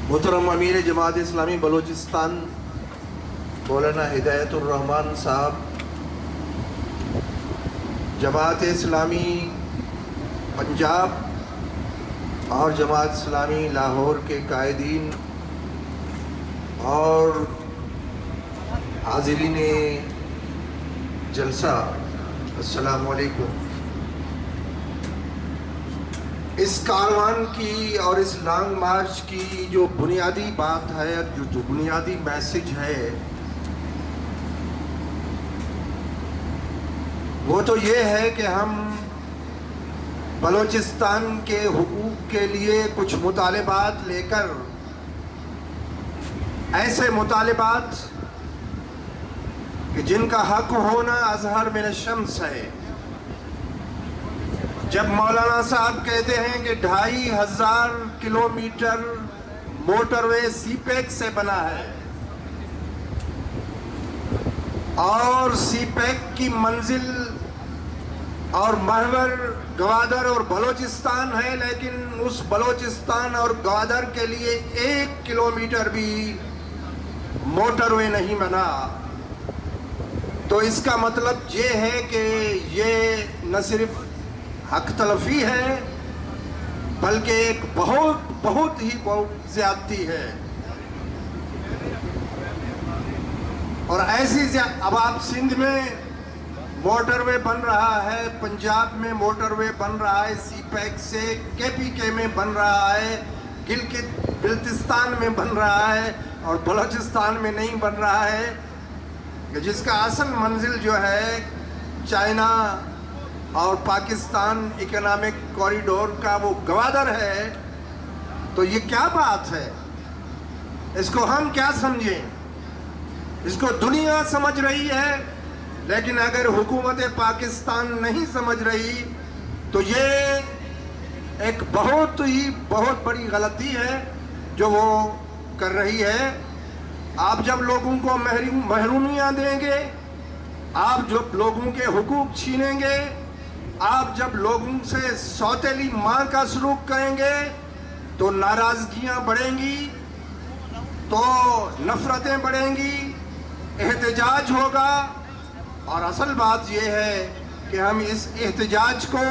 محترم امیر جماعت اسلامی بلوچستان مولانا ہدایت الرحمان صاحب، جماعت اسلامی پنجاب اور جماعت اسلامی لاہور کے قائدین اور حاضرین جلسہ، السلام علیکم۔ اس کاروان کی اور اس لانگ مارچ کی جو بنیادی بات ہے، جو بنیادی میسج ہے، وہ تو یہ ہے کہ ہم بلوچستان کے حقوق کے لیے کچھ مطالبات لے کر، ایسے مطالبات کہ جن کا حق ہونا اظہر من الشمس ہے۔ جب مولانا صاحب کہتے ہیں کہ 2500 کلومیٹر موٹر وے سی پیک سے بنا ہے اور سی پیک کی منزل اور محور گوادر اور بلوچستان ہے، لیکن اس بلوچستان اور گوادر کے لیے 1 کلومیٹر بھی موٹر وے نہیں بنا، تو اس کا مطلب یہ ہے کہ یہ نہ صرف حق تلفی ہے بلکہ ایک بہت ہی زیادتی ہے۔ اور ایسی اب آپ سندھ میں موٹر وے بن رہا ہے، پنجاب میں موٹر وے بن رہا ہے سی پیک سے، کے پی کے میں بن رہا ہے، گلگت بلتستان میں بن رہا ہے، اور بلوچستان میں نہیں بن رہا ہے، کہ جس کا اصل منزل جو ہے چائنا اور پاکستان اکنامک کوریڈور کا وہ گوادر ہے۔ تو یہ کیا بات ہے؟ اس کو ہم کیا سمجھیں؟ اس کو دنیا سمجھ رہی ہے، لیکن اگر حکومت پاکستان نہیں سمجھ رہی تو یہ ایک بہت بڑی غلطی ہے جو وہ کر رہی ہے۔ آپ جب لوگوں کو محرومیاں دیں گے، آپ جب لوگوں کے حقوق چھینیں گے، آپ جب لوگوں سے سوتیلی ماں کا سلوک کریں گے تو ناراضگیاں بڑھیں گی، تو نفرتیں بڑھیں گی، احتجاج ہوگا۔ اور اصل بات یہ ہے کہ ہم اس احتجاج کو،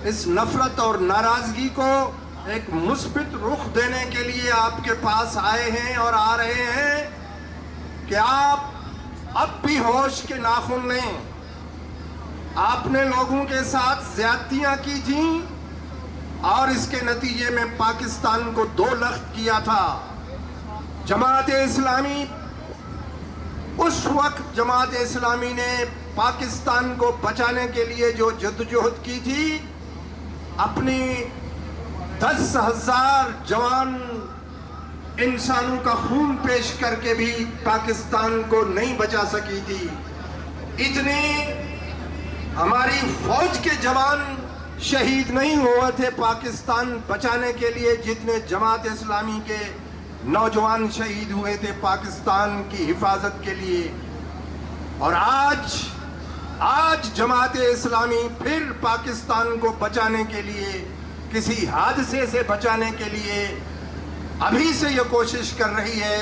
اس نفرت اور ناراضگی کو ایک مثبت رخ دینے کے لیے آپ کے پاس آئے ہیں اور آ رہے ہیں کہ آپ اب بھی ہوش کے ناخن لیں۔ آپ نے لوگوں کے ساتھ زیادتیاں کی تھیں اور اس کے نتیجے میں پاکستان کو 2 لخت کیا تھا۔ جماعت اسلامی، اس وقت جماعت اسلامی نے پاکستان کو بچانے کے لیے جو جدوجہد کی تھی، اپنی 10,000 جوان انسانوں کا خون پیش کر کے بھی پاکستان کو نہیں بچا سکی تھی۔ اتنے ہماری فوج کے جوان شہید نہیں ہوئے تھے پاکستان بچانے کے لیے جتنے جماعت اسلامی کے نوجوان شہید ہوئے تھے پاکستان کی حفاظت کے لیے۔ اور آج جماعت اسلامی پھر پاکستان کو بچانے کے لیے، کسی حادثے سے بچانے کے لیے ابھی سے یہ کوشش کر رہی ہے،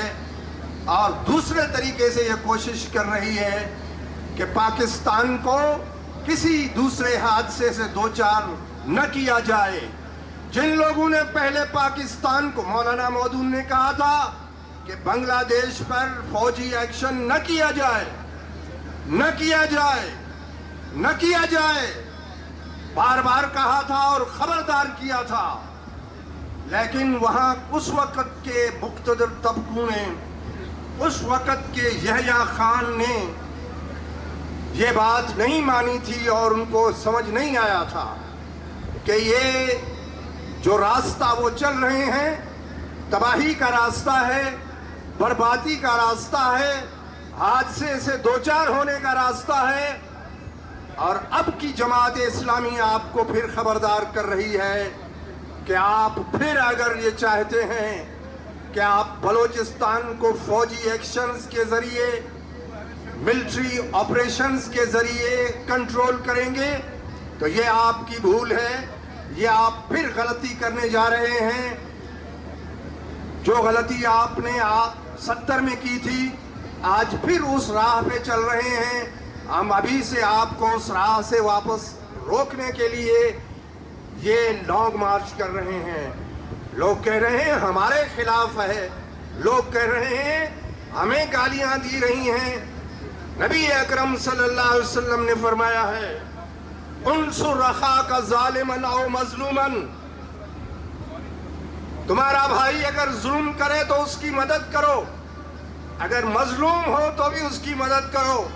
اور دوسرے طریقے سے یہ کوشش کر رہی ہے کہ پاکستان کو کسی دوسرے حادثے سے دوچار نہ کیا جائے۔ جن لوگوں نے پہلے پاکستان کو، مولانا مودود نے کہا تھا کہ بنگلہ دیش پر فوجی ایکشن نہ کیا جائے، نہ کیا جائے، نہ کیا جائے، بار بار کہا تھا اور خبردار کیا تھا، لیکن وہاں اس وقت کے مقتدر طبقوں نے، اس وقت کے یحییٰ خان نے یہ بات نہیں مانی تھی، اور ان کو سمجھ نہیں آیا تھا کہ یہ جو راستہ وہ چل رہے ہیں تباہی کا راستہ ہے، بربادی کا راستہ ہے، حادثے سے دوچار ہونے کا راستہ ہے۔ اور اب کی جماعت اسلامی آپ کو پھر خبردار کر رہی ہے کہ آپ پھر اگر یہ چاہتے ہیں کہ آپ بلوچستان کو فوجی ایکشنز کے ذریعے، ملٹری آپریشنز کے ذریعے کنٹرول کریں گے تو یہ آپ کی بھول ہے، یہ آپ پھر غلطی کرنے جا رہے ہیں۔ جو غلطی آپ نے 70 میں کی تھی آج پھر اس راہ پہ چل رہے ہیں. ہم ابھی سے آپ کو اس راہ سے واپس روکنے کے لیے یہ لانگ مارچ کر رہے ہیں. لوگ کہہ رہے ہیں ہمارے خلاف ہے, لوگ کہہ رہے ہیں ہمیں گالیاں دی رہی ہیں. نبی اکرم صلی اللہ علیہ وسلم نے فرمایا ہے انصر اخاک ظالما او مظلوما, تمہارا بھائی اگر ظلم کرے تو اس کی مدد کرو, اگر مظلوم ہو تو بھی اس کی مدد کرو.